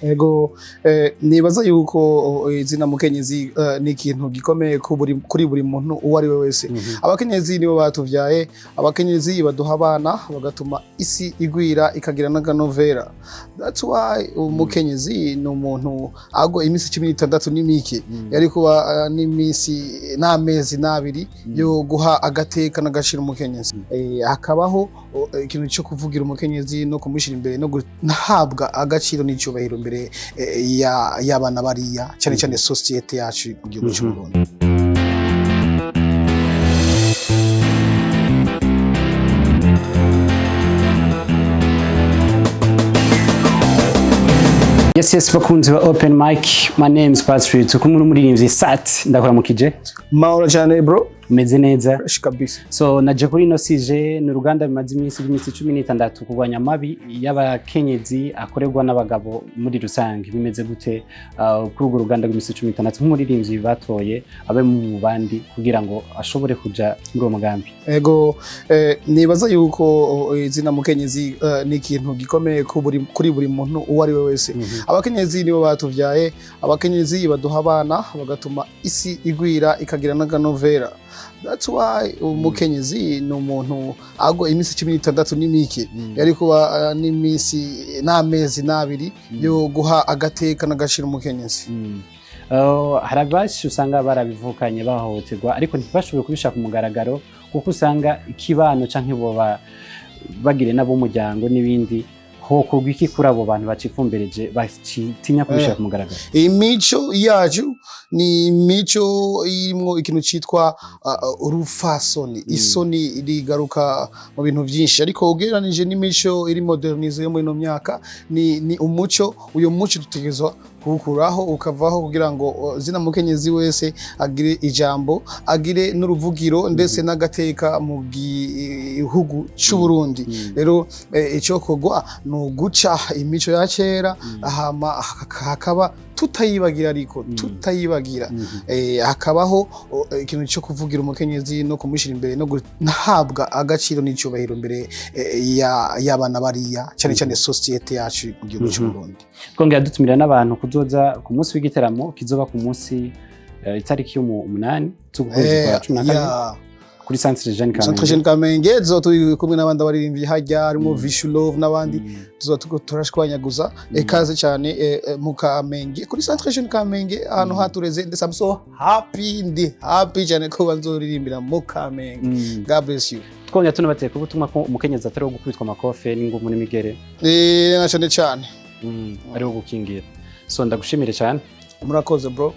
Ego nibaza yuko izina mukenyezi ni ikintu gikomeye kuri buri muntu uwo ari we wese. Abakenyezi nibo batuvyaye, abakenyezi baduha abana bagatuma isi igwira ikagira n'akanovera. That's why umukenyezi ni umuntu ago imisi 16 n'imike yari kuba n'imisi n'amezi n'abiri yo guha agateka n'agashira umukenyezi. Hakabaho ikintu cyo kuvugira umukenyezi no kumushira imbere no guhabwa agaciro n'icubahiro mbere y'abana bariya cyane cyane societe yacu mu gihugu cy'u Burundi. Yes, bakunzi ba Open Mic. My name is Patrick. Tukumwe n'umuririmbyi Sat. Ndakuramukije. Mahoro cyane bro. Meze neza. Fresh kabisa. So naje kuri no sije ni uruganda bimaze imisi 16 kugwanya mabi y'abakenyezi akorerwa n'abagabo muri rusange. Bimeze gute kuri urwo ruganda rw'imisi 16 nk'umuririmbyi batoye abe mu bandi kugira ngo ashobore kuja muri uwo mugambi. Ego nibaza yuko izina mukenyezi ni ikintu gikomeye kuri buri muntu uwo ari we wese. Abakenyezi nibo batuvyaye, abakenyezi baduha abana bagatuma isi igwira ikagira n'akanovera. That's why umukenyezi ni umuntu ago imisi 16 n'imike yari kuba n'imisi n'amezi n'abiri yo guha agateka n'agashira umukenyezi. Harabashi usanga barabivukanye bahohoterwa ariko ntibashoboye kubishaka ku mugaragaro kuko usanga ikibano canke boba bagire nabo muryango n'ibindi hoko gwiki kuri abo bantu bacifumbereje bacitinya kubishaka ku mugaragaro. Imico yacu ni imico irimo ikintu citwa urufasoni. Isoni rigaruka mu bintu byinshi ariko ugereranije n'imico iri modernize yo muri no myaka ni umuco. Uyo muco dutegezwa kukuraho ukavaho kugira ngo zina mukenyezi wese agire ijambo, agire n'uruvugiro ndetse n'agateka mu gihugu cy'u Burundi. Rero ico kogwa no guca imico ya kera ahama hakaba tutayibagira ariko tutayibagira hakabaho ikintu cyo kuvugira umukenyezi no kumushira imbere no guhabwa agaciro n'icubahiro mbere y'abana bariya cyane cyane societe yacu mu gihugu cy'u Burundi. Kongera dutumira n'abantu kuzoza ku munsi w'igiteramo kizoba ku munsi itariki y'umunani z'ukwezi kwa 12 kuri Centre Jeune Kamenge. Centre Jeune Kamenge turi kumwe n'abandi baririmbyi hajya harimo Vishu Love n'abandi turashwanyaguza ekaze cyane mu Kamenge kuri Centre Jeune Kamenge ahantu hatureze ndetse I'm so happy cyane ko banzoririmbira mu Kamenge. God bless you. Twongera tunabateye ko butumwa ko umukenyezi atari wo gukubitwa amakofe n'ingumu n'imigere. Nashane cyane. Ari wo gukingira. So ndagushimire cyane. Murakoze bro.